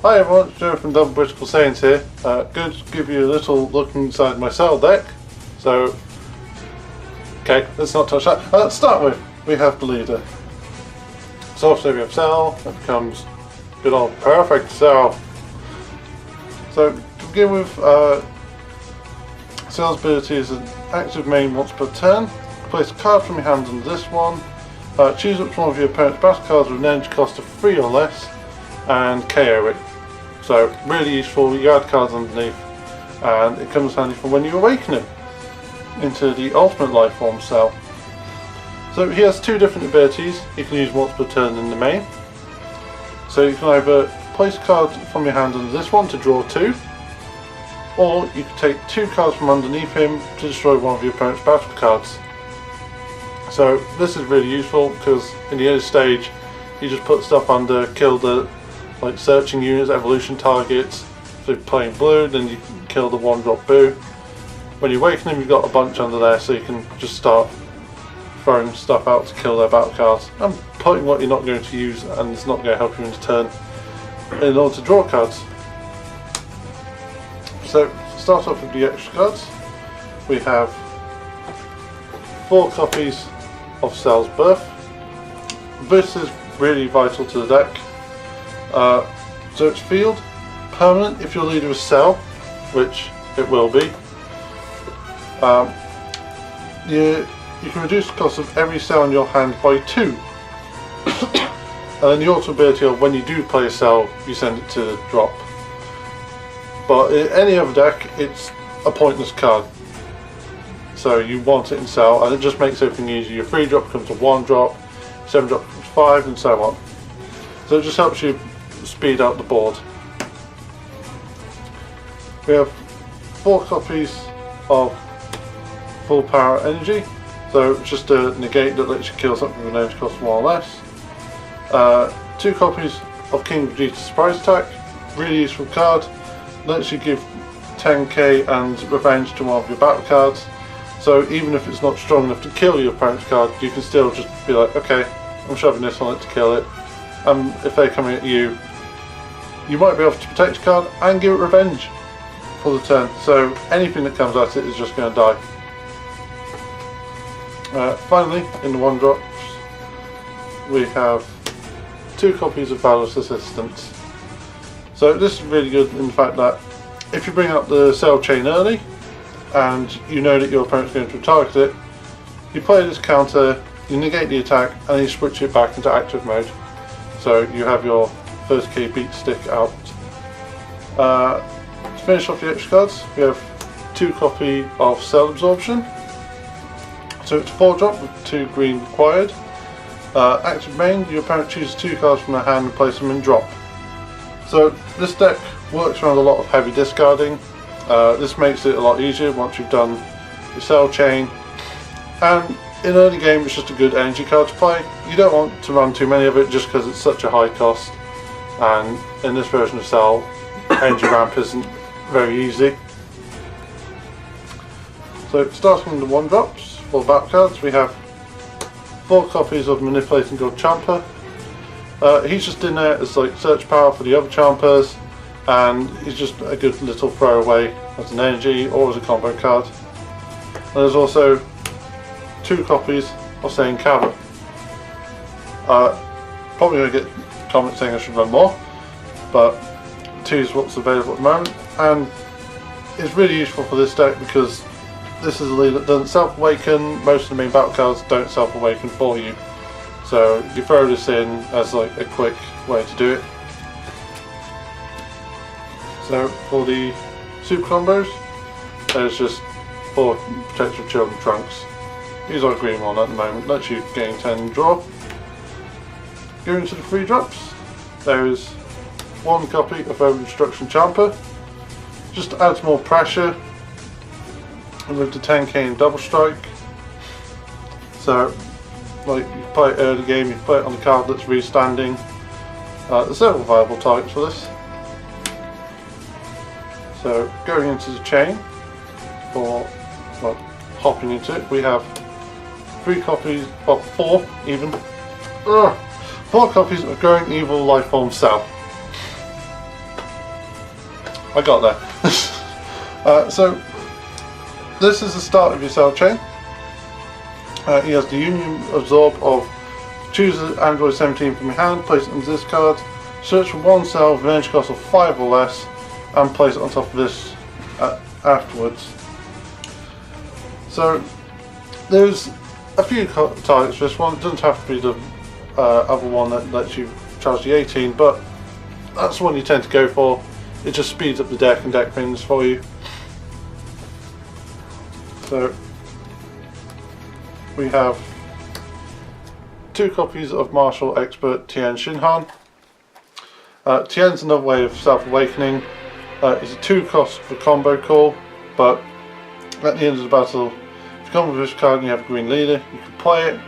Hi everyone, it's Joe from Britical Saiyans here. Good to give you a little look inside my Cell deck. So, okay, let's not touch that. Let's start with, we have the leader. So obviously we have Cell, that becomes good old perfect Cell. So to begin with, Cell's ability is an active main once per turn. Place a card from your hand on this one. Choose which one of your opponent's battle cards with an energy cost of 3 or less and KO it. So really useful, you add cards underneath and it comes handy for when you awaken him into the ultimate life form Cell. So he has two different abilities he can use once per turn in the main. So you can either place a card from your hand under this one to draw 2, or you can take 2 cards from underneath him to destroy one of your opponent's battle cards. So this is really useful because in the early stage you just put stuff under, kill the searching units, evolution targets. So if you're playing blue, then you can kill the 1-drop boo. When you awaken him, you've got a bunch under there, so you can just start throwing stuff out to kill their battle cards and putting what you're not going to use and it's not going to help you in turn in order to draw cards. So to start off with the extra cards, we have 4 copies of Cell's Birth. This is really vital to the deck. So it's field, permanent if your leader is Cell, which it will be. You can reduce the cost of every Cell in your hand by 2. And then the auto ability of when you do play a Cell, you send it to the drop. But in any other deck, it's a pointless card. So you want it in Cell, and it just makes everything easier. Your 3-drop becomes a 1-drop, 7-drop becomes 5, and so on. So it just helps you speed up the board. We have 4 copies of Full Power Energy, so it's just a negate that lets you kill something with an energy cost more or less. 2 copies of King Vegeta's Surprise Attack, really useful card, lets you give 10k and revenge to one of your battle cards, so even if it's not strong enough to kill your opponent's card, you can still just be like, okay, I'm shoving this on it to kill it, and if they're coming at you, you might be able to protect your card and give it revenge for the turn, so anything that comes at it is just going to die. Finally, in the 1-drops, we have 2 copies of Valorous Assistance. So this is really good in the fact that if you bring up the Cell chain early and you know that your opponent's going to target it, you play this counter, you negate the attack, and you switch it back into active mode. So you have your first key beat stick out. To finish off the extra cards, we have 2 copies of Cell Absorption. So it's 4-drop with 2 green required. Active main, your opponent chooses 2 cards from their hand and place them in drop. So this deck works around a lot of heavy discarding. This makes it a lot easier once you've done your Cell chain. And in early game it's just a good energy card to play. You don't want to run too many of it just because it's such a high cost. And in this version of Cell, energy ramp isn't very easy. So starting with the 1-drops for battle cards, we have 4 copies of Manipulating God Champer. He's just in there as search power for the other Champers, and he's just a good little throwaway as an energy or as a combo card. And there's also 2 copies of Saiyan Cavalry. Probably going to get comments saying I should run more, but 2 is what's available at the moment, and it's really useful for this deck because this is a leader that doesn't self-awaken. Most of the main battle cards don't self-awaken for you, so you throw this in as a quick way to do it. So for the super combos, there's just 4 Protective Children Trunks. These are a green one at the moment, lets you gain 10 and draw. Going to the 3-drops, there is 1 copy of Over-Destruction Champer, just to add some more pressure. And with the 10k and double strike, so you play it early game, you play it on the card that's restanding. There's several viable targets for this. So going into the chain for hopping into it, we have 3 copies, well 4 even, 4 copies of Growing Evil Lifeform Cell. I got there. So this is the start of your cell chain. He has the Union Absorb of choose an Android 17 from your hand, place it on this card, search for one cell with an energy cost of 5 or less, and place it on top of this afterwards. So there's a few targets for this one. It doesn't have to be the other one that lets you charge the 18, but that's the one you tend to go for. It just speeds up the deck and deck things for you. So we have 2 copies of Martial Expert Tien Shinhan. Tien's another way of self-awakening. It's a 2 cost for combo call, but at the end of the battle, if you come with this card and you have a green leader, you can play it,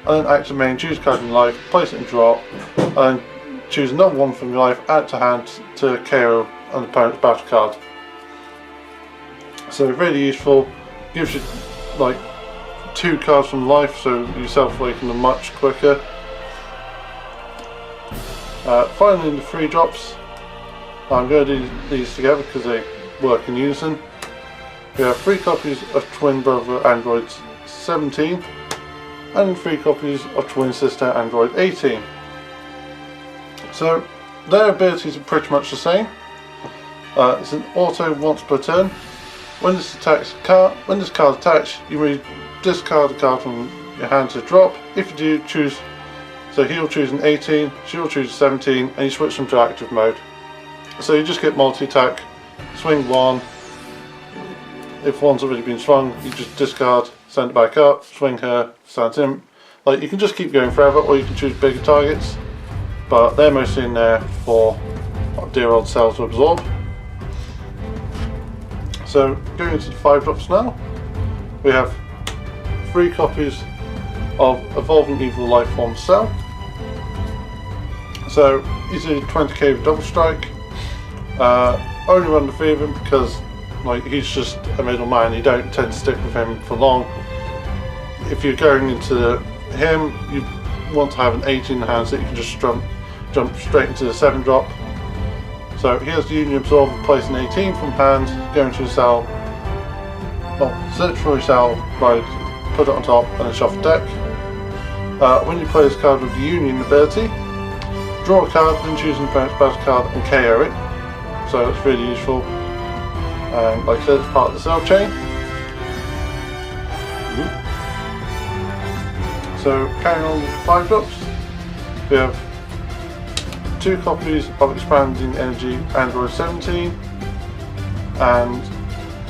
and then active main, choose a card in life, place it in drop, and then choose another one from your life, add to hand to KO an opponent's battle card. So really useful, gives you like 2 cards from life, so you self-awaken them much quicker. Finally, in the 3 drops, I'm going to do these together because they work in unison. We have 3 copies of Twin Brother Android 17 and 3 copies of Twin Sister Android 18. So their abilities are pretty much the same. It's an auto once per turn. When this card attacks, you may discard a card from your hand to drop. If you do, choose. So he'll choose an 18, she'll choose a 17, and you switch them to active mode. So you just get multi-attack, swing 1. If one's already been swung, you just discard, send it back up, swing her, stand him. Like, you can just keep going forever, or you can choose bigger targets. But they're mostly in there for dear old cells to absorb. So going into the 5 drops now, we have 3 copies of Evolving Evil Lifeform Cell. So he's a 20k with double strike. Only run the 3 of him because like he's just a middleman. You don't tend to stick with him for long. If you're going into him, you want to have an 18 in the hand so you can just jump straight into the 7 drop. So here's the Union Absorb, place an 18 from hand, go into a cell, search for a cell, put it on top, and then shuffle deck. When you play this card with the Union ability, draw a card, then choose an opponent's battle card and KO it. So that's really useful. And like I said, it's part of the cell chain. So carrying on with 5 drops, we have 2 copies of Expanding Energy Android 17 and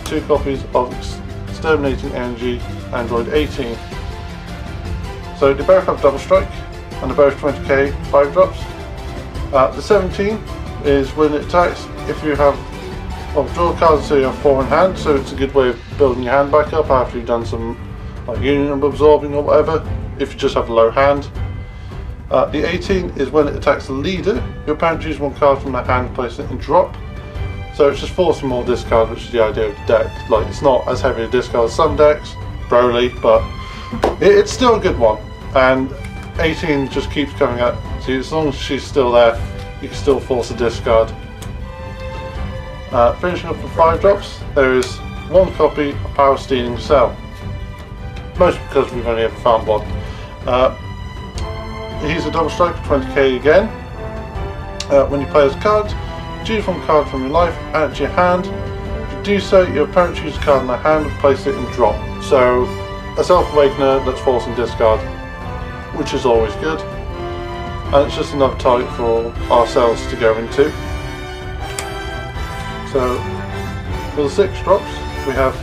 2 copies of Exterminating Energy Android 18. So they both have double strike and they're both 20k 5 drops. The 17 is when it attacks, if you have draw cards so you have 4 in hand, so it's a good way of building your hand back up after you've done some like Union Absorbing or whatever, if you just have a low hand. The 18 is when it attacks the leader, your opponent chooses 1 card from their hand, place it in drop. So it's just forcing more discard, which is the idea of the deck. Like, it's not as heavy a discard as some decks, Broly, but it's still a good one. And 18 just keeps coming at you. As long as she's still there, you can still force a discard. Finishing up the 5 drops, there is 1 copy of Power Stealing Cell. Mostly because we've only ever found 1. He's a double strike for 20k again. When you play this card, choose 1 card from your life, add it to your hand. If you do so, your opponent chooses a card in their hand and place it in drop. So a Self-Awakener that's forcing discard, which is always good. And it's just another target for ourselves to go into. So for the 6 drops, we have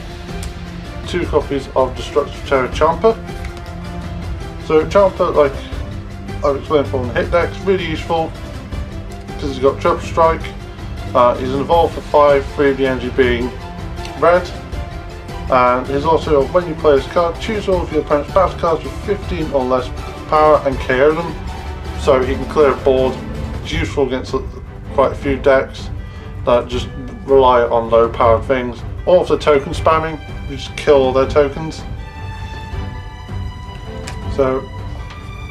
2 copies of Destructive Terror Champer. So Champer, like I've explained before on the hit deck, is really useful because he's got triple strike. He's an evolve for 5, 3 of the energy being red. And he's also, when you play this card, choose all of your opponent's battle cards with 15 or less power and KO them. So he can clear a board. It's useful against quite a few decks that just rely on low powered things. Or if they're token spamming, you just kill all their tokens. So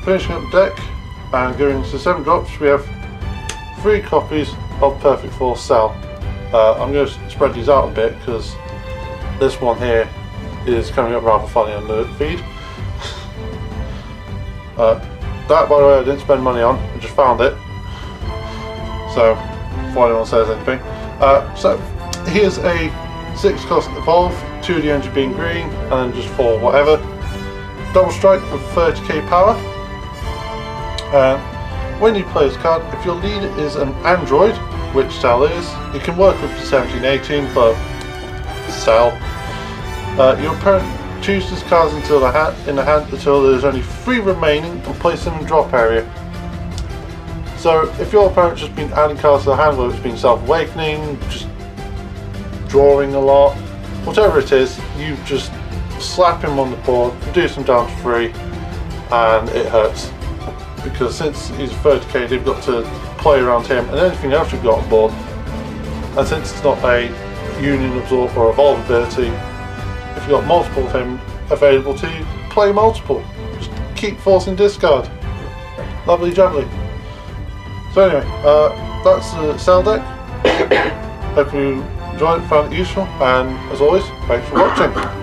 finishing up the deck and going into 7 drops, we have 3 copies of Perfect Force Cell. I'm going to spread these out a bit because this one here is coming up rather funny on the feed. That, by the way, I didn't spend money on, I just found it. So, before anyone says anything. So, here's a 6 cost evolve, 2 of the energy being green, and then just 4 whatever. Double strike with 30k power. When you play this card, if your leader is an android, which Cell is, you can work with the 17-18, but Cell. Your opponent chooses cards until in the hand until there's only 3 remaining and place them in drop area. So if your opponent's just been adding cards to the hand, whether it's been self-awakening, just drawing a lot, whatever it is, you just slap him on the board, reduce him down to 3, and it hurts. Because since he's 30k, they've got to play around him and anything else you've got on board. And since it's not a Union Absorb or Evolve ability, if you've got multiple of him available to you, play multiple. Just keep forcing discard. Lovely jubbly. So anyway, that's the Cell deck. Hope you enjoyed it, found it useful, and as always, thanks for watching.